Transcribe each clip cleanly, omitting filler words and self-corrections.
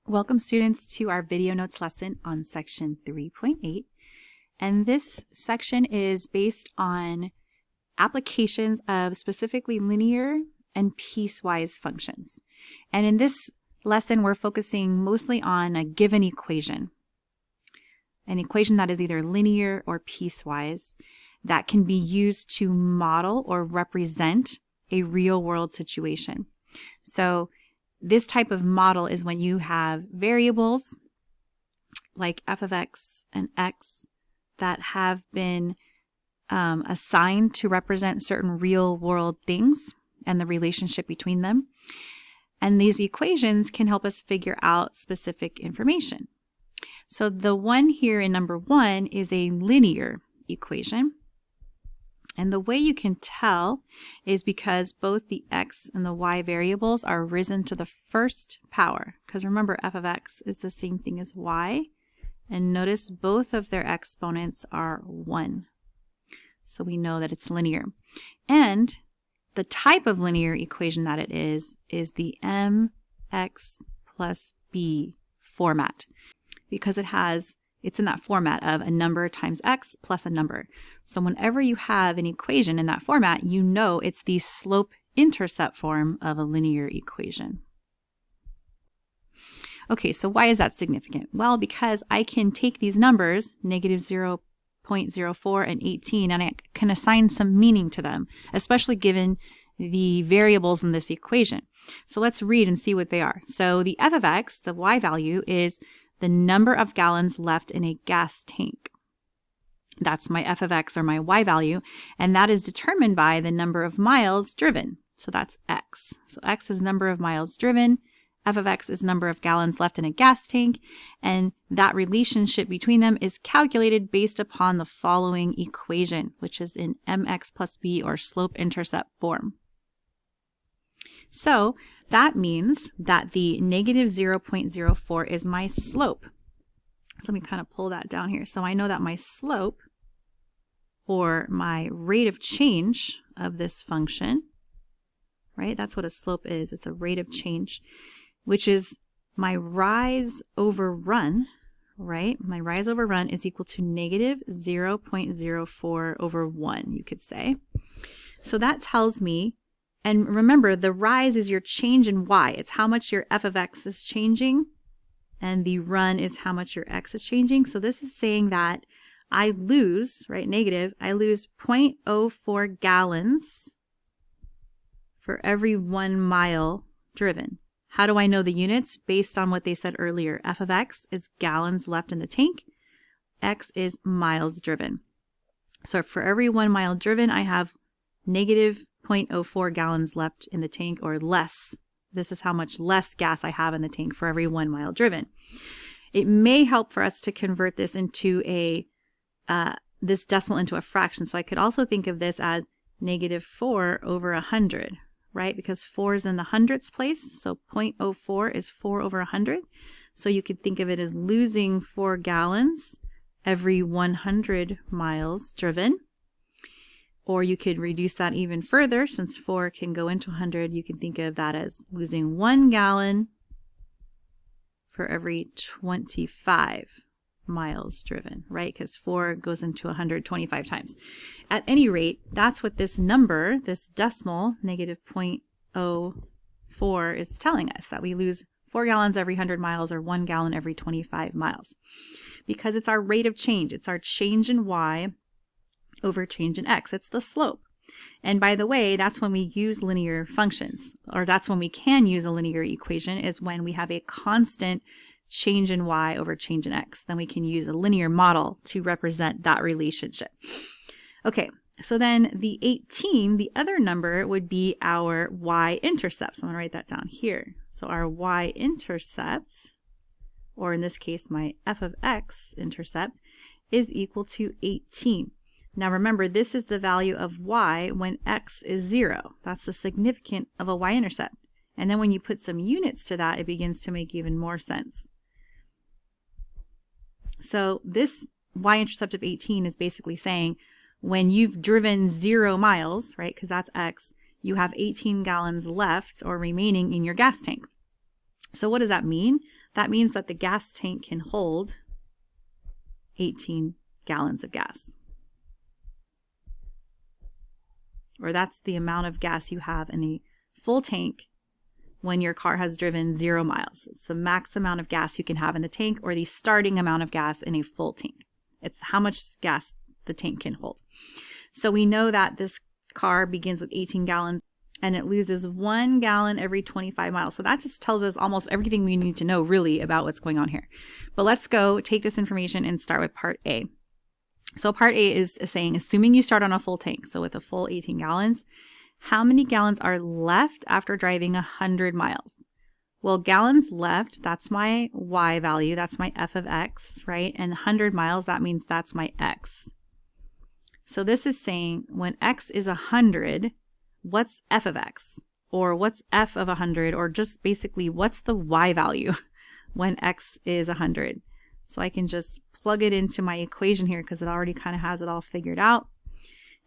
Welcome students to our video notes lesson on section 3.8, and this section is based on applications of specifically linear and piecewise functions. And in this lesson we're focusing mostly on a given equation, an equation that is either linear or piecewise that can be used to model or represent a real-world situation. So this type of model is when you have variables like f of x and x that have been assigned to represent certain real-world things and the relationship between them. And these equations can help us figure out specific information. So the one here in number 1 is a linear equation. And the way you can tell is because both the x and the y variables are risen to the first power. Because remember, f of x is the same thing as y. And notice both of their exponents are 1. So we know that it's linear. And the type of linear equation that it is the mx plus b format. Because it's in that format of a number times x plus a number. So whenever you have an equation in that format, you know it's the slope-intercept form of a linear equation. Okay, so why is that significant? Well, because I can take these numbers, negative 0.04 and 18, and I can assign some meaning to them, especially given the variables in this equation. So let's read and see what they are. So the f of x, the y value, is the number of gallons left in a gas tank. That's my f of x, or my y value, and that is determined by the number of miles driven. So that's x. So x is number of miles driven, f of x is number of gallons left in a gas tank, and that relationship between them is calculated based upon the following equation, which is in mx plus b, or slope-intercept form. So that means that the negative 0.04 is my slope. So let me kind of pull that down here. So I know that my slope, or my rate of change of this function, right? That's what a slope is. It's a rate of change, which is my rise over run, right? My rise over run is equal to negative 0.04 over 1, you could say. So that tells me, and remember, the rise is your change in y. It's how much your f of x is changing, and the run is how much your x is changing. So this is saying that I lose, right, negative, I lose 0.04 gallons for every 1 mile driven. How do I know the units? Based on what they said earlier. F of x is gallons left in the tank. X is miles driven. So for every 1 mile driven, I have negative 0.04 gallons left in the tank, or less. This is how much less gas I have in the tank for every 1 mile driven. It may help for us to convert this into this decimal into a fraction. So I could also think of this as negative 4 over 100, right? Because 4 is in the hundredths place, so 0.04 is 4 over 100. So you could think of it as losing 4 gallons every 100 miles driven. Or you could reduce that even further. Since 4 can go into 100, you can think of that as losing 1 gallon for every 25 miles driven, right? Because 4 goes into 125 times. At any rate, that's what this number, this decimal, negative 0.04, is telling us, that we lose 4 gallons every 100 miles, or 1 gallon every 25 miles. Because it's our rate of change. It's our change in y over change in x. It's the slope. And by the way, that's when we use linear functions, or that's when we can use a linear equation, is when we have a constant change in y over change in x. Then we can use a linear model to represent that relationship. Okay, so then the 18, the other number, would be our y-intercept. So I'm going to write that down here. So our y-intercept, or in this case my f of x intercept, is equal to 18. Now remember, this is the value of y when x is 0. That's the significant of a y-intercept. And then when you put some units to that, it begins to make even more sense. So this y-intercept of 18 is basically saying when you've driven 0 miles, right, because that's x, you have 18 gallons left or remaining in your gas tank. So what does that mean? that means that the gas tank can hold 18 gallons of gas. Or that's the amount of gas you have in a full tank when your car has driven 0 miles. It's the max amount of gas you can have in the tank, or the starting amount of gas in a full tank. It's how much gas the tank can hold. So we know that this car begins with 18 gallons and it loses 1 gallon every 25 miles. So that just tells us almost everything we need to know really about what's going on here. But let's go take this information and start with part A. So part A is saying, assuming you start on a full tank, so with a full 18 gallons, how many gallons are left after driving 100 miles? Well, gallons left, that's my Y value, that's my f of x, right? And 100 miles, that means that's my x. So this is saying when x is 100, what's f of x? Or what's f of 100? Or just basically, what's the Y value when x is 100? So I can just plug it into my equation here because it already kind of has it all figured out.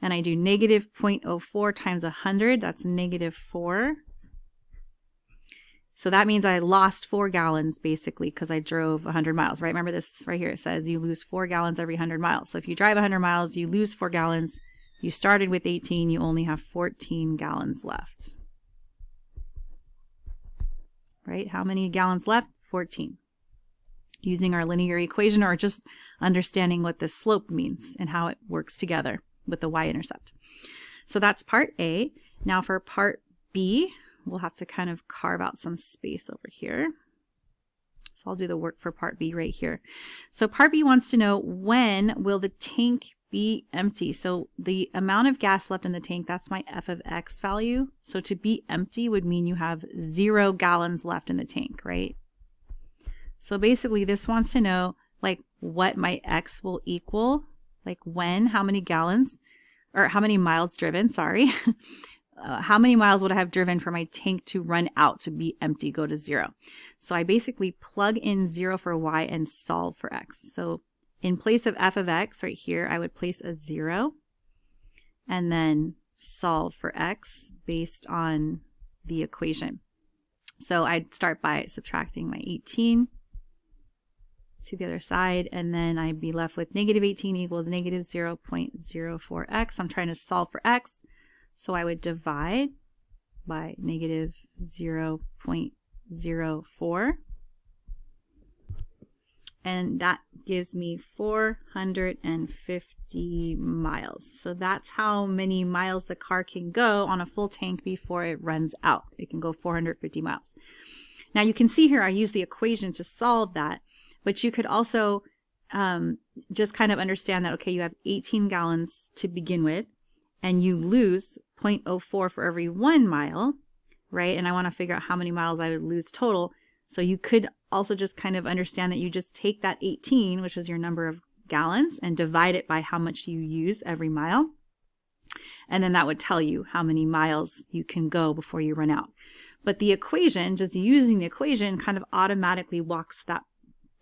And I do negative 0.04 times 100, that's negative 4. So that means I lost 4 gallons basically because I drove 100 miles, right? Remember this right here, it says you lose 4 gallons every 100 miles. So if you drive 100 miles, you lose 4 gallons. You started with 18, you only have 14 gallons left. Right? How many gallons left? 14. Using our linear equation or just understanding what the slope means and how it works together with the y-intercept. So that's part A. Now for part B, we'll have to kind of carve out some space over here. So I'll do the work for part B right here. So part B wants to know, when will the tank be empty? So the amount of gas left in the tank, that's my f of x value. So to be empty would mean you have 0 gallons left in the tank, right? So basically this wants to know like what my x will equal, like when, how many gallons, or how many miles driven, sorry. How many miles would I have driven for my tank to run out, to be empty, go to 0? So I basically plug in 0 for y and solve for x. So in place of f of x right here, I would place a 0 and then solve for x based on the equation. So I'd start by subtracting my 18 to the other side, and then I'd be left with negative 18 equals negative 0.04x. I'm trying to solve for x. So I would divide by negative 0.04, and that gives me 450 miles. So that's how many miles the car can go on a full tank before it runs out. It can go 450 miles. Now you can see here I use the equation to solve that, but you could also just kind of understand that, okay, you have 18 gallons to begin with, and you lose 0.04 for every 1 mile, right? And I want to figure out how many miles I would lose total. So you could also just kind of understand that you just take that 18, which is your number of gallons, and divide it by how much you use every mile. And then that would tell you how many miles you can go before you run out. But the equation, just using the equation, kind of automatically walks that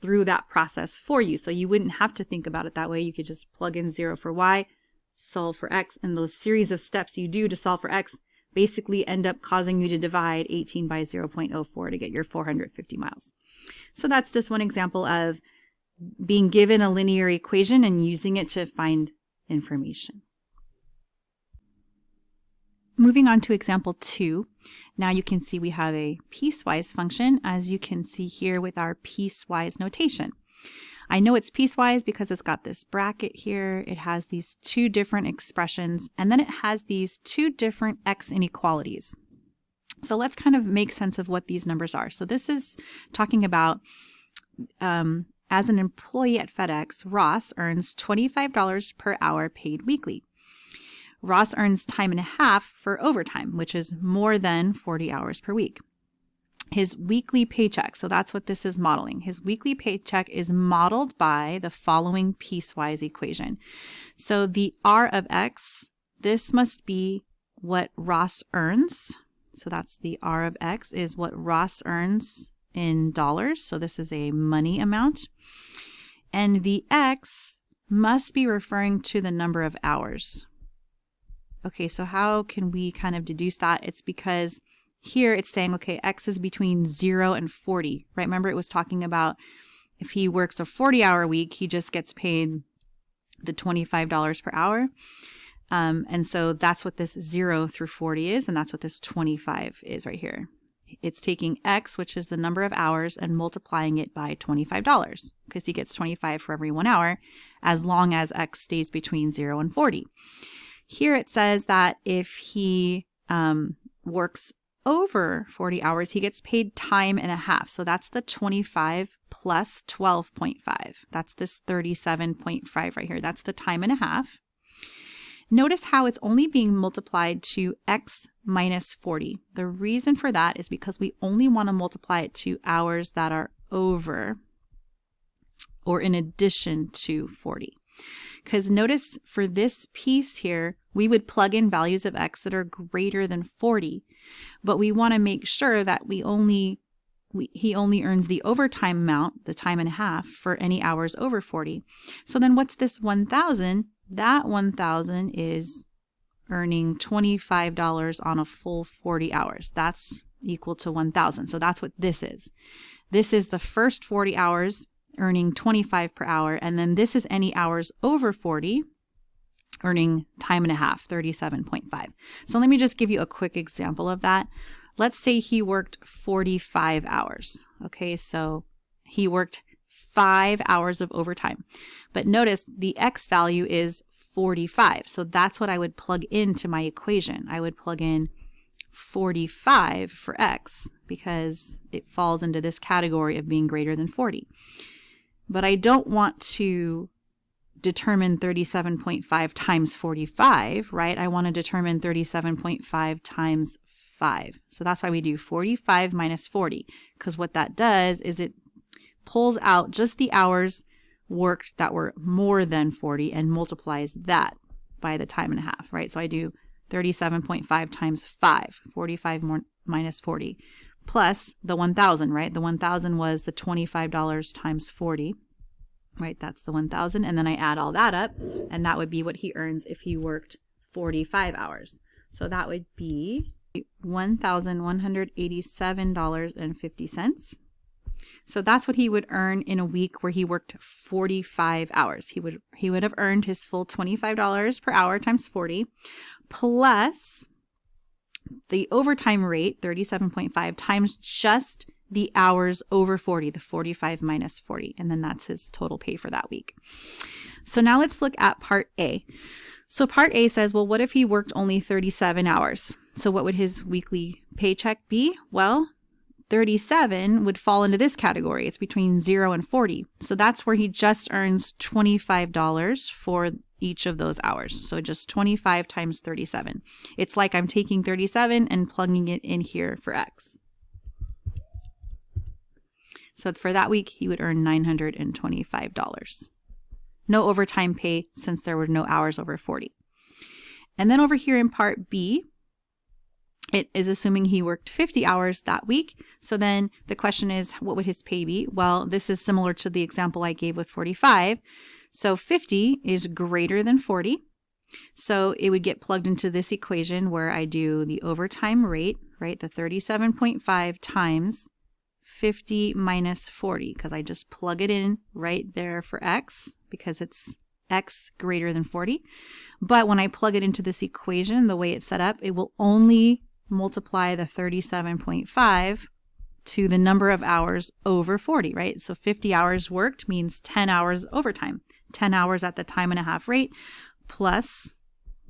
through that process for you. So you wouldn't have to think about it that way. You could just plug in 0 for y, solve for x, and those series of steps you do to solve for x basically end up causing you to divide 18 by 0.04 to get your 450 miles. So that's just one example of being given a linear equation and using it to find information. Moving on to example 2, now you can see we have a piecewise function, as you can see here with our piecewise notation. I know it's piecewise because it's got this bracket here, it has these 2 different expressions, and then it has these 2 different x inequalities. So let's kind of make sense of what these numbers are. So this is talking about as an employee at FedEx, Ross earns $25 per hour paid weekly. Ross earns time and a half for overtime, which is more than 40 hours per week. His weekly paycheck, so that's what this is modeling. His weekly paycheck is modeled by the following piecewise equation. So the R of X, this must be what Ross earns. So that's the R of X is what Ross earns in dollars. So this is a money amount. And the X must be referring to the number of hours. Okay, so how can we kind of deduce that? It's because Here it's saying, okay, X is between 0 and 40, right? Remember it was talking about if he works a 40-hour week, he just gets paid the $25 per hour. And so that's what this 0 through 40 is, and that's what this 25 is right here. It's taking X, which is the number of hours, and multiplying it by $25, because he gets 25 for every 1 hour, as long as X stays between 0 and 40. Here it says that if he works over 40 hours, he gets paid time and a half. So that's the 25 plus 12.5. That's this 37.5 right here. That's the time and a half. Notice how it's only being multiplied to X minus 40. The reason for that is because we only want to multiply it to hours that are over or in addition to 40. Because notice for this piece here, we would plug in values of X that are greater than 40, but we want to make sure that he only earns the overtime amount, the time and a half, for any hours over 40. So then what's this 1,000? That 1,000 is earning $25 on a full 40 hours. That's equal to 1,000. So that's what this is. This is the first 40 hours earning 25 per hour, and then this is any hours over 40 earning time and a half, 37.5. So let me just give you a quick example of that. Let's say he worked 45 hours. Okay, so he worked 5 hours of overtime. But notice the X value is 45. So that's what I would plug into my equation. I would plug in 45 for X because it falls into this category of being greater than 40. But I don't want to determine 37.5 times 45, right? I want to determine 37.5 times 5. So that's why we do 45 minus 40, because what that does is it pulls out just the hours worked that were more than 40 and multiplies that by the time and a half, right? So I do 37.5 times 5, 45 minus 40, plus the 1,000, right? The 1,000 was the $25 times 40, right? That's the 1,000. And then I add all that up, and that would be what he earns if he worked 45 hours. So that would be $1,187.50. So that's what he would earn in a week where he worked 45 hours. He would have earned his full $25 per hour times 40, plus the overtime rate, 37.5, times just the hours over 40, the 45 minus 40, and then that's his total pay for that week. So now let's look at part A. So part A says, well, what if he worked only 37 hours? So what would his weekly paycheck be? Well, 37 would fall into this category. It's between 0 and 40. So that's where he just earns $25 for each of those hours. So just 25 times 37. It's like I'm taking 37 and plugging it in here for X. So for that week, he would earn $925. No overtime pay since there were no hours over 40. And then over here in part B, it is assuming he worked 50 hours that week. So then the question is, what would his pay be? Well, this is similar to the example I gave with 45. So 50 is greater than 40. So it would get plugged into this equation where I do the overtime rate, right? The 37.5 times 50 minus 40, because I just plug it in right there for X because it's X greater than 40. But when I plug it into this equation, the way it's set up, it will only multiply the 37.5 to the number of hours over 40, right? So 50 hours worked means 10 hours overtime, 10 hours at the time and a half rate, plus,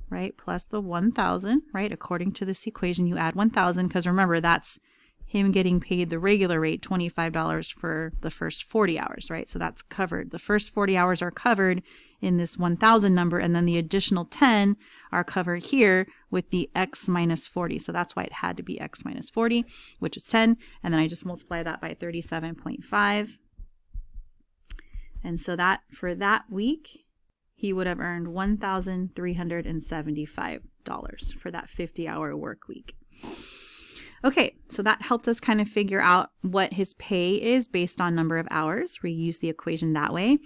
right, plus the 1,000, right? According to this equation, you add 1,000, because remember, that's him getting paid the regular rate, $25 for the first 40 hours, right? So that's covered. The first 40 hours are covered in this 1,000 number, and then the additional 10 are covered here with the X minus 40. So that's why it had to be X minus 40, which is 10. And then I just multiply that by 37.5. And so that for that week, he would have earned $1,375 for that 50-hour work week. Okay, so that helped us kind of figure out what his pay is based on number of hours. We use the equation that way.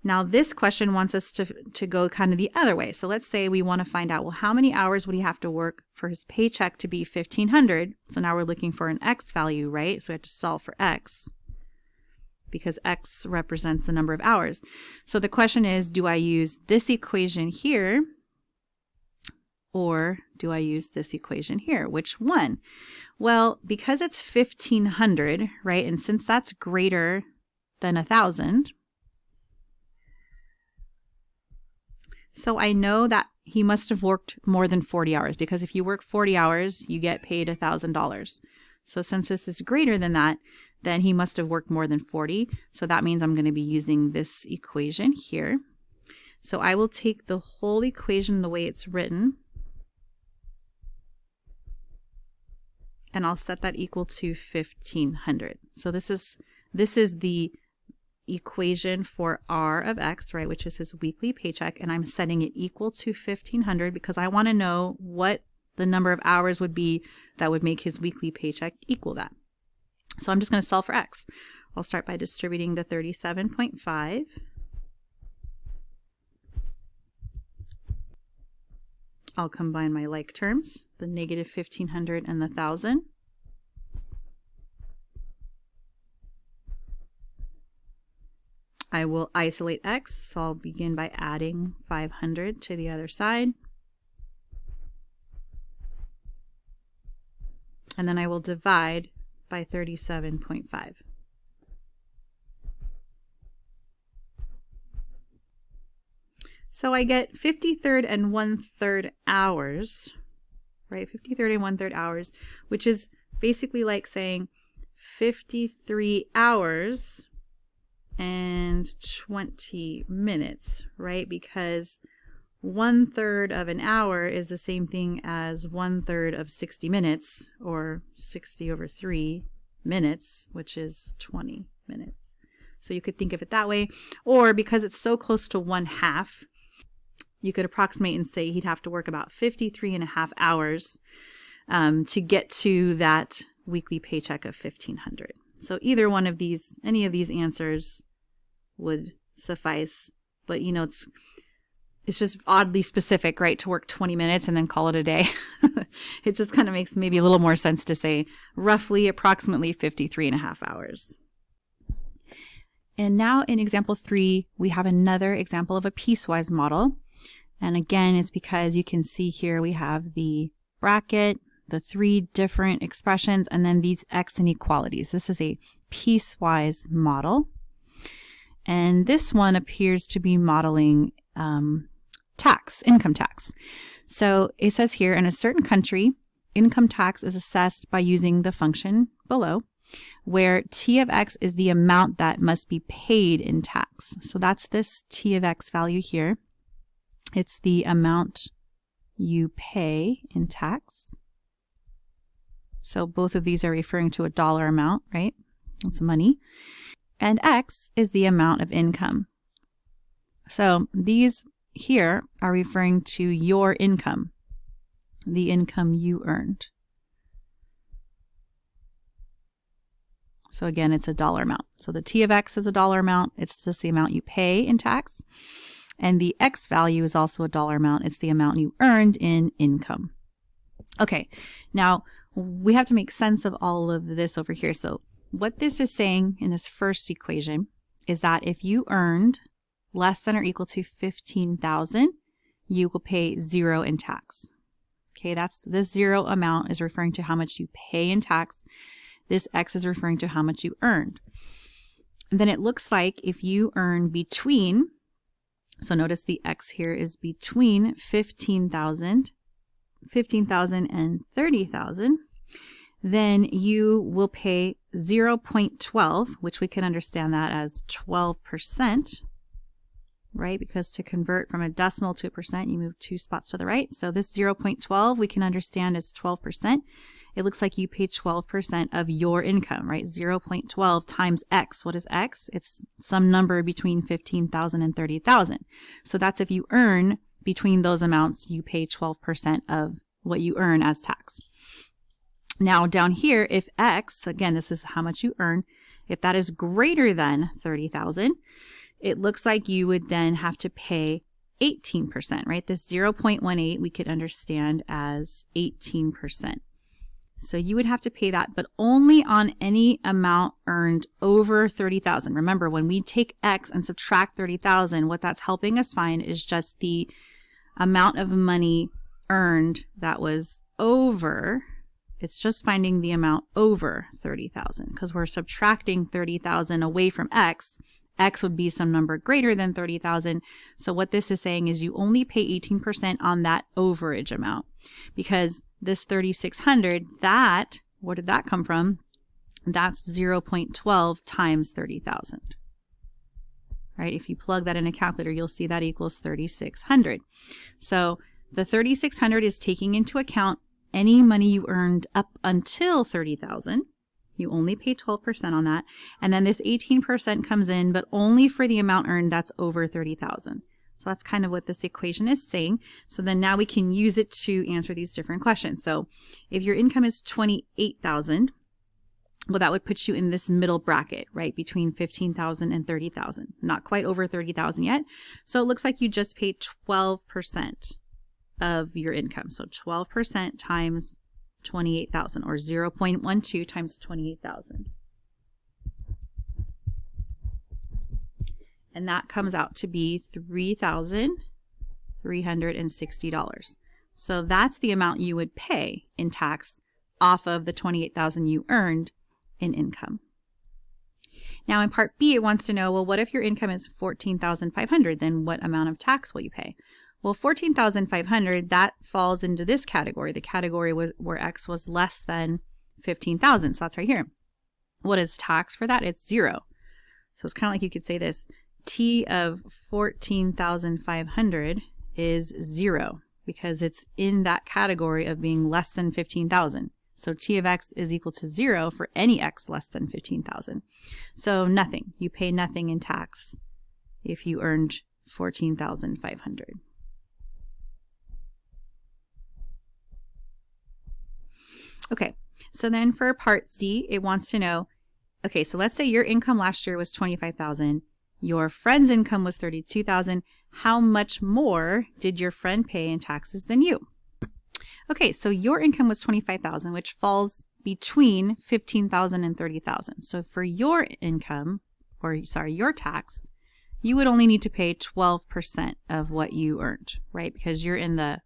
Now this question wants us to go kind of the other way. So let's say we want to find out, well, how many hours would he have to work for his paycheck to be $1,500? So now we're looking for an x value, right? So we have to solve for x, because x represents the number of hours. So the question is, do I use this equation here, or do I use this equation here? Which one? Well, because it's 1,500, right, and since that's greater than 1,000, so I know that he must have worked more than 40 hours, because if you work 40 hours, you get paid $1,000. So since this is greater than that, then he must have worked more than 40. So that means I'm going to be using this equation here. So I will take the whole equation the way it's written, and I'll set that equal to 1,500. So this is the equation for R of X, right, which is his weekly paycheck, and I'm setting it equal to 1,500 because I want to know what the number of hours would be that would make his weekly paycheck equal that. So I'm just going to solve for X. I'll start by distributing the 37.5. I'll combine my like terms, the negative 1,500 and the 1,000. I will isolate X, so I'll begin by adding 500 to the other side. And then I will divide by 37.5. So I get 53rd and 1/3 hours, right? 53rd and 1/3 hours, which is basically like saying 53 hours and 20 minutes, right? Because 1/3 of an hour is the same thing as 1/3 of 60 minutes, or 60 over 3 minutes, which is 20 minutes. So you could think of it that way. Or because it's so close to 1/2, you could approximate and say he'd have to work about 53.5 hours to get to that weekly paycheck of 1,500. So either one of these, any of these answers would suffice. But you know, it's just oddly specific, right, to work 20 minutes and then call it a day. It just kind of makes maybe a little more sense to say roughly approximately 53.5 hours. And now in example 3, we have another example of a piecewise model. And again, it's because you can see here we have the bracket, the 3 different expressions, and then these x inequalities. This is a piecewise model. And this one appears to be modeling income tax. So it says here, in a certain country, income tax is assessed by using the function below, where t of x is the amount that must be paid in tax. So that's this t of x value here. It's the amount you pay in tax. So both of these are referring to a dollar amount, right? It's money. And x is the amount of income. So these here are referring to your income, the income you earned. So again, it's a dollar amount. So the t of x is a dollar amount. It's just the amount you pay in tax. And the x value is also a dollar amount. It's the amount you earned in income. Okay, now we have to make sense of all of this over here. So what this is saying in this first equation is that if you earned less than or equal to 15,000, you will pay 0 in tax. Okay, this 0 amount is referring to how much you pay in tax. This x is referring to how much you earned. And then it looks like if you earn between, so notice the x here is between 15,000 and 30,000, then you will pay 0.12, which we can understand that as 12%, right? Because to convert from a decimal to a percent, you move 2 spots to the right. So this 0.12 we can understand as 12%. It looks like you pay 12% of your income, right? 0.12 times x. What is x? It's some number between 15,000 and 30,000. So that's if you earn between those amounts, you pay 12% of what you earn as tax. Now down here, if X, again, this is how much you earn, if that is greater than 30,000, it looks like you would then have to pay 18%, right? This 0.18 we could understand as 18%. So you would have to pay that, but only on any amount earned over 30,000. Remember, when we take X and subtract 30,000, what that's helping us find is just the amount of money earned that was over. It's just finding the amount over 30,000 because we're subtracting 30,000 away from X. X would be some number greater than 30,000. So what this is saying is you only pay 18% on that overage amount, because this 3,600, that, where did that come from? That's 0.12 times 30,000. Right? If you plug that in a calculator, you'll see that equals 3,600. So the 3,600 is taking into account any money you earned up until 30,000. You only pay 12% on that. And then this 18% comes in, but only for the amount earned that's over 30,000. So that's kind of what this equation is saying. So then now we can use it to answer these different questions. So if your income is 28,000, well, that would put you in this middle bracket, right? Between 15,000 and 30,000. Not quite over 30,000 yet. So it looks like you just paid 12% of your income. So 12% times 28,000, or 0.12 times 28,000. And that comes out to be $3,360. So that's the amount you would pay in tax off of the 28,000 you earned in income. Now in part B, it wants to know, well, what if your income is 14,500? Then what amount of tax will you pay? Well, 14,500, that falls into this category. The category was where X was less than 15,000. So that's right here. What is tax for that? It's 0. So it's kind of like you could say this. T of 14,500 is 0 because it's in that category of being less than 15,000. So T of X is equal to 0 for any X less than 15,000. So nothing. You pay nothing in tax if you earned 14,500. Okay, so then for part C, it wants to know, okay, so let's say your income last year was 25,000. Your friend's income was 32,000. How much more did your friend pay in taxes than you? Okay, so your income was 25,000, which falls between 15,000 and 30,000. So for your income, or sorry, your tax, you would only need to pay 12% of what you earned, right? Because you're in the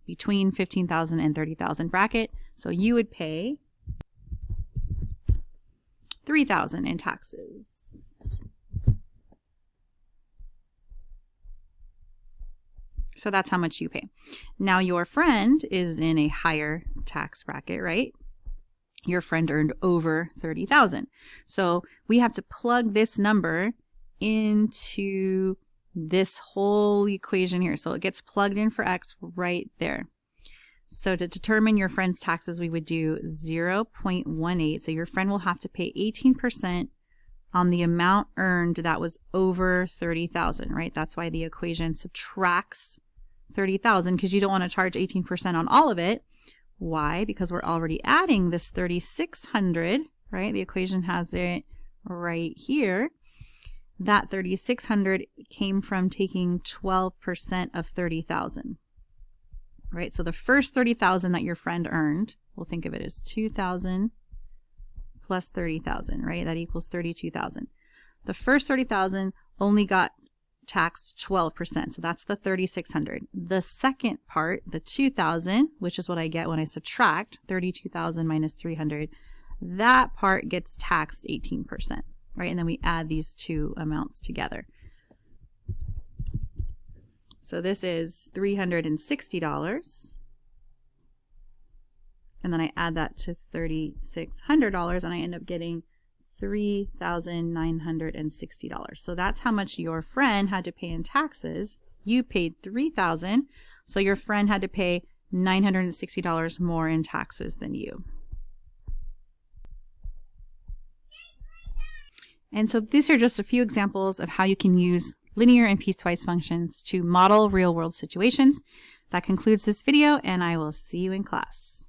between 15,000 and 30,000 bracket. So you would pay 3,000 in taxes. So that's how much you pay. Now your friend is in a higher tax bracket, right? Your friend earned over 30,000. So we have to plug this number into this whole equation here. So it gets plugged in for X right there. So to determine your friend's taxes, we would do 0.18. So your friend will have to pay 18% on the amount earned that was over 30,000, right? That's why the equation subtracts 30,000, because you don't want to charge 18% on all of it. Why? Because we're already adding this 3,600, right? The equation has it right here. That 3,600 came from taking 12% of 30,000. Right, so the first 30,000 that your friend earned, we'll think of it as 2,000 plus 30,000, right? That equals 32,000. The first 30,000 only got taxed 12%, so that's the 3,600. The second part, the 2,000, which is what I get when I subtract 32,000 minus 300, that part gets taxed 18%, right? And then we add these two amounts together. So this is $360, and then I add that to $3,600, and I end up getting $3,960. So that's how much your friend had to pay in taxes. You paid $3,000, so your friend had to pay $960 more in taxes than you. And so these are just a few examples of how you can use linear and piecewise functions to model real-world situations. That concludes this video, and I will see you in class.